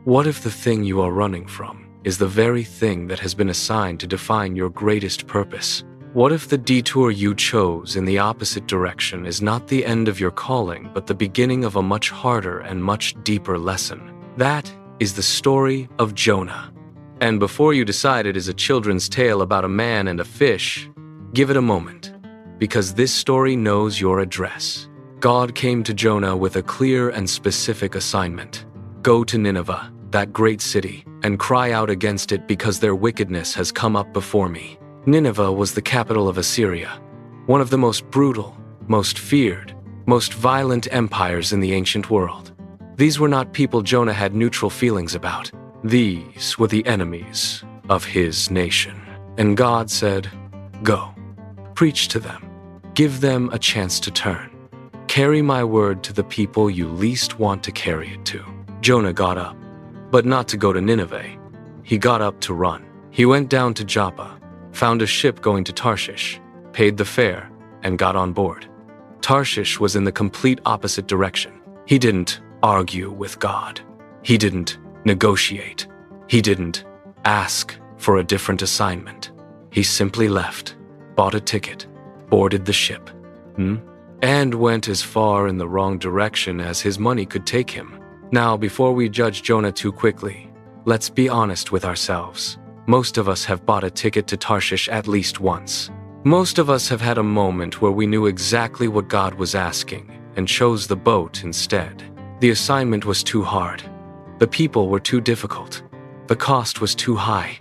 What if the thing you are running from is the very thing that has been assigned to define your greatest purpose? What if the detour you chose in the opposite direction is not the end of your calling, but the beginning of a much harder and much deeper lesson? That is the story of Jonah. And before you decide it is a children's tale about a man and a fish, give it a moment, because this story knows your address. God came to Jonah with a clear and specific assignment. Go to Nineveh, that great city, and cry out against it because their wickedness has come up before me. Nineveh was the capital of Assyria, one of the most brutal, most feared, most violent empires in the ancient world. These were not people Jonah had neutral feelings about. These were the enemies of his nation. And God said, "Go, preach to them, give them a chance to turn. Carry my word to the people you least want to carry it to." Jonah got up, but not to go to Nineveh. He got up to run. He went down to Joppa, found a ship going to Tarshish, paid the fare, and got on board. Tarshish was in the complete opposite direction. He didn't argue with God. He didn't negotiate. He didn't ask for a different assignment. He simply left, bought a ticket, boarded the ship, and went as far in the wrong direction as his money could take him. Now, before we judge Jonah too quickly, let's be honest with ourselves. Most of us have bought a ticket to Tarshish at least once. Most of us have had a moment where we knew exactly what God was asking and chose the boat instead. The assignment was too hard. The people were too difficult. The cost was too high.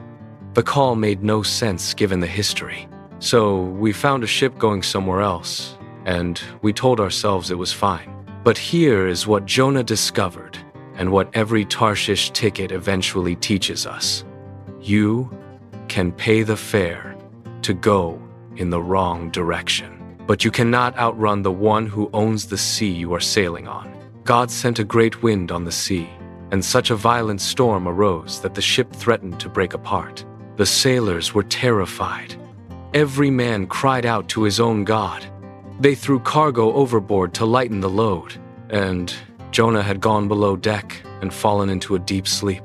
The call made no sense given the history. So we found a ship going somewhere else, and we told ourselves it was fine. But here is what Jonah discovered, and what every Tarshish ticket eventually teaches us. You can pay the fare to go in the wrong direction, but you cannot outrun the one who owns the sea you are sailing on. God sent a great wind on the sea, and such a violent storm arose that the ship threatened to break apart. The sailors were terrified. Every man cried out to his own God. They threw cargo overboard to lighten the load, and Jonah had gone below deck and fallen into a deep sleep.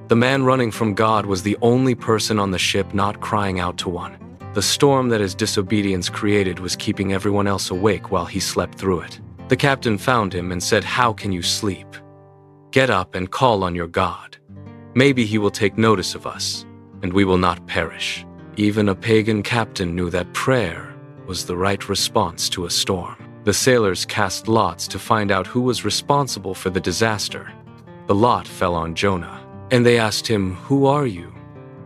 The man running from God was the only person on the ship not crying out to one. The storm that his disobedience created was keeping everyone else awake while he slept through it. The captain found him and said, "How can you sleep? Get up and call on your God. Maybe he will take notice of us, and we will not perish." Even a pagan captain knew that prayer was the right response to a storm. The sailors cast lots to find out who was responsible for the disaster. The lot fell on Jonah, and they asked him, "Who are you?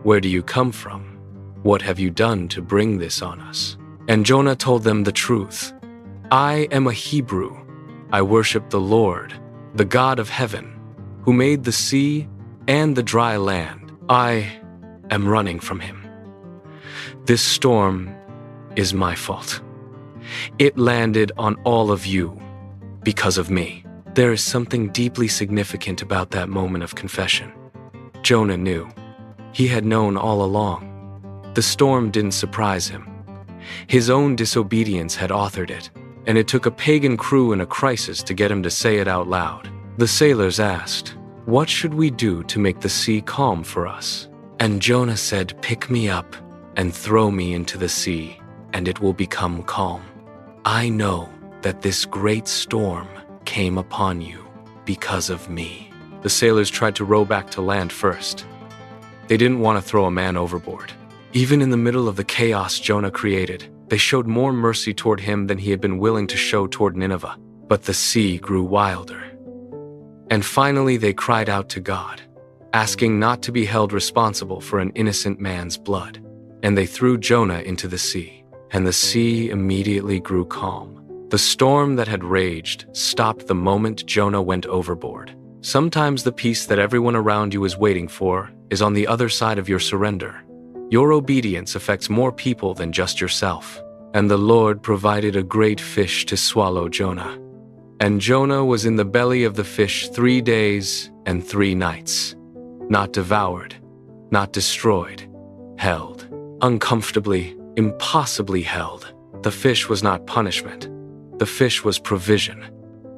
Where do you come from? What have you done to bring this on us?" And Jonah told them the truth. "I am a Hebrew. I worship the Lord, the God of heaven, who made the sea and the dry land. I am running from him. This storm is my fault. It landed on all of you because of me." There is something deeply significant about that moment of confession. Jonah knew. He had known all along. The storm didn't surprise him. His own disobedience had authored it, and it took a pagan crew in a crisis to get him to say it out loud. The sailors asked, "What should we do to make the sea calm for us?" And Jonah said, "Pick me up and throw me into the sea, and it will become calm. I know that this great storm came upon you because of me." The sailors tried to row back to land first. They didn't want to throw a man overboard. Even in the middle of the chaos Jonah created, they showed more mercy toward him than he had been willing to show toward Nineveh. But the sea grew wilder. And finally they cried out to God, asking not to be held responsible for an innocent man's blood. And they threw Jonah into the sea, and the sea immediately grew calm. The storm that had raged stopped the moment Jonah went overboard. Sometimes the peace that everyone around you is waiting for is on the other side of your surrender. Your obedience affects more people than just yourself. And the Lord provided a great fish to swallow Jonah. And Jonah was in the belly of the fish 3 days and 3 nights. Not devoured, not destroyed, held. Uncomfortably, impossibly held. The fish was not punishment. The fish was provision.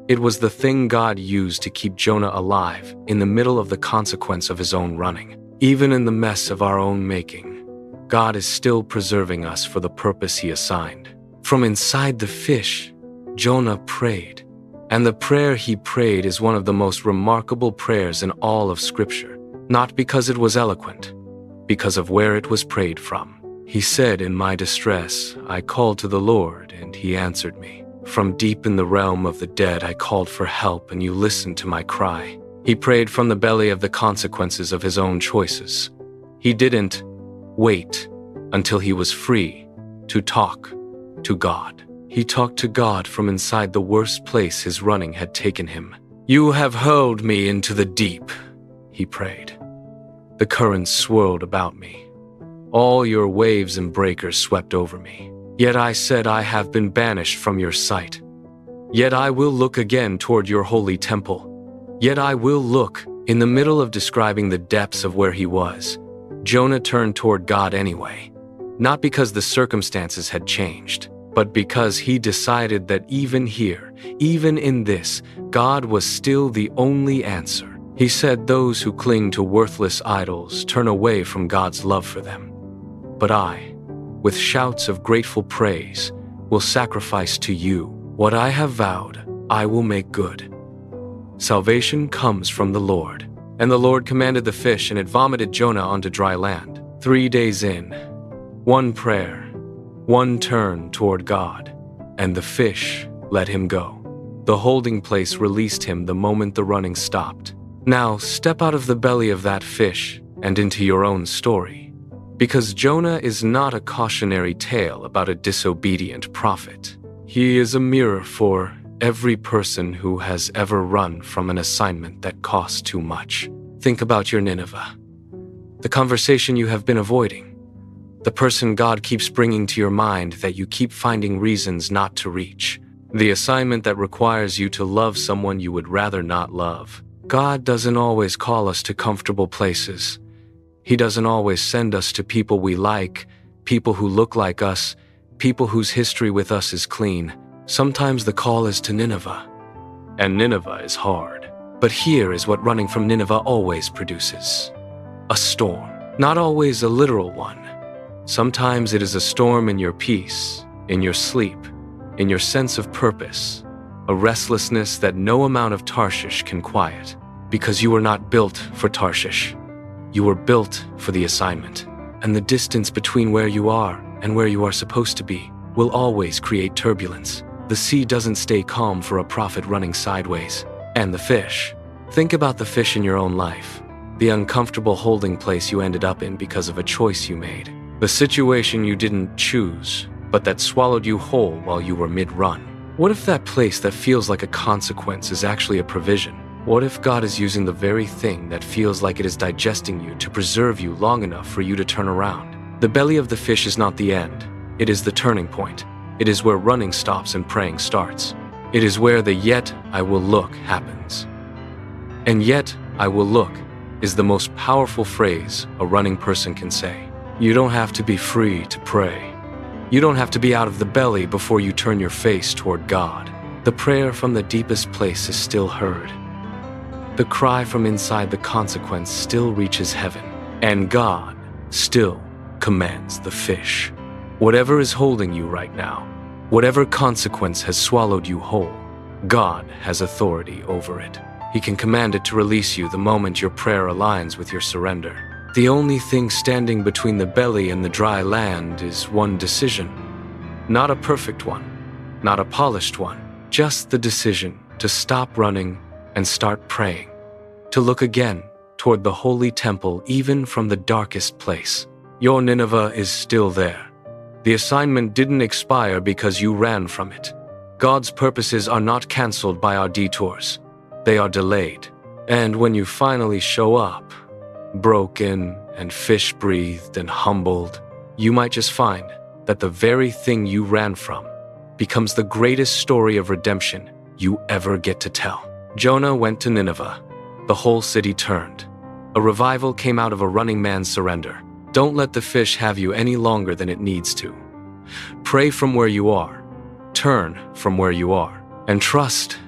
It was the thing God used to keep Jonah alive in the middle of the consequence of his own running. Even in the mess of our own making, God is still preserving us for the purpose He assigned. From inside the fish, Jonah prayed. And the prayer he prayed is one of the most remarkable prayers in all of Scripture. Not because it was eloquent, because of where it was prayed from. He said, "In my distress, I called to the Lord, and He answered me. From deep in the realm of the dead, I called for help, and You listened to my cry." He prayed from the belly of the consequences of his own choices. He didn't wait until he was free to talk to God. He talked to God from inside the worst place his running had taken him. "You have hurled me into the deep," he prayed. "The currents swirled about me. All Your waves and breakers swept over me. Yet I said, I have been banished from Your sight. Yet I will look again toward Your holy temple. Yet I will look." In the middle of describing the depths of where he was, Jonah turned toward God anyway. Not because the circumstances had changed, but because he decided that even here, even in this, God was still the only answer. He said, "Those who cling to worthless idols turn away from God's love for them. But I, with shouts of grateful praise, will sacrifice to You. What I have vowed, I will make good." Salvation comes from the Lord. And the Lord commanded the fish, and it vomited Jonah onto dry land. 3 days in, one prayer, one turn toward God, and the fish let him go. The holding place released him the moment the running stopped. Now step out of the belly of that fish and into your own story. Because Jonah is not a cautionary tale about a disobedient prophet. He is a mirror for every person who has ever run from an assignment that costs too much. Think about your Nineveh, the conversation you have been avoiding, the person God keeps bringing to your mind that you keep finding reasons not to reach, the assignment that requires you to love someone you would rather not love. God doesn't always call us to comfortable places. He doesn't always send us to people we like, people who look like us, people whose history with us is clean. Sometimes the call is to Nineveh, and Nineveh is hard. But here is what running from Nineveh always produces: a storm. Not always a literal one. Sometimes it is a storm in your peace, in your sleep, in your sense of purpose, a restlessness that no amount of Tarshish can quiet, because you were not built for Tarshish. You were built for the assignment, and the distance between where you are and where you are supposed to be will always create turbulence. The sea doesn't stay calm for a prophet running sideways. And the fish. Think about the fish in your own life, the uncomfortable holding place you ended up in because of a choice you made, the situation you didn't choose, but that swallowed you whole while you were mid-run. What if that place that feels like a consequence is actually a provision? What if God is using the very thing that feels like it is digesting you to preserve you long enough for you to turn around? The belly of the fish is not the end. It is the turning point. It is where running stops and praying starts. It is where the "yet I will look" happens. And "yet I will look" is the most powerful phrase a running person can say. You don't have to be free to pray. You don't have to be out of the belly before you turn your face toward God. The prayer from the deepest place is still heard. The cry from inside the consequence still reaches heaven. And God still commands the fish. Whatever is holding you right now, whatever consequence has swallowed you whole, God has authority over it. He can command it to release you the moment your prayer aligns with your surrender. The only thing standing between the belly and the dry land is one decision. Not a perfect one, not a polished one, just the decision to stop running and start praying. To look again toward the holy temple even from the darkest place. Your Nineveh is still there. The assignment didn't expire because you ran from it. God's purposes are not canceled by our detours. They are delayed. And when you finally show up, broken and fish-breathed and humbled, you might just find that the very thing you ran from becomes the greatest story of redemption you ever get to tell. Jonah went to Nineveh. The whole city turned. A revival came out of a running man's surrender. Don't let the fish have you any longer than it needs to. Pray from where you are. Turn from where you are. And trust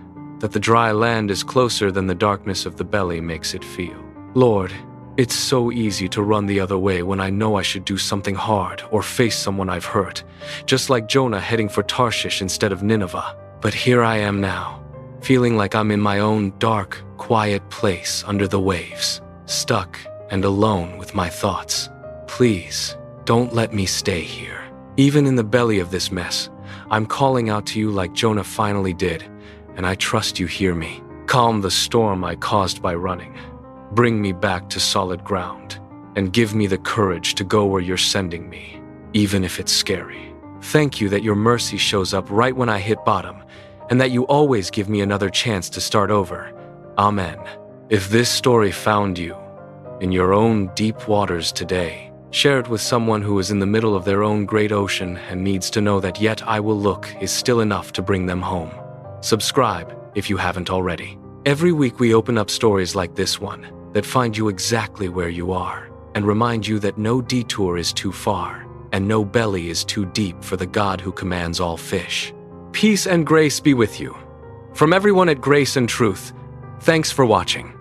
that the dry land is closer than the darkness of the belly makes it feel. Lord, it's so easy to run the other way when I know I should do something hard or face someone I've hurt, just like Jonah heading for Tarshish instead of Nineveh. But here I am now, feeling like I'm in my own dark, quiet place under the waves, stuck and alone with my thoughts. Please, don't let me stay here. Even in the belly of this mess, I'm calling out to you like Jonah finally did, and I trust you hear me. Calm the storm I caused by running. Bring me back to solid ground, and give me the courage to go where you're sending me, even if it's scary. Thank you that your mercy shows up right when I hit bottom, and that you always give me another chance to start over. Amen. If this story found you in your own deep waters today, share it with someone who is in the middle of their own great ocean and needs to know that Yet I Will Look is still enough to bring them home. Subscribe if you haven't already. Every week we open up stories like this one that find you exactly where you are and remind you that no detour is too far and no belly is too deep for the God who commands all fish. Peace and grace be with you. From everyone at Grace and Truth, thanks for watching.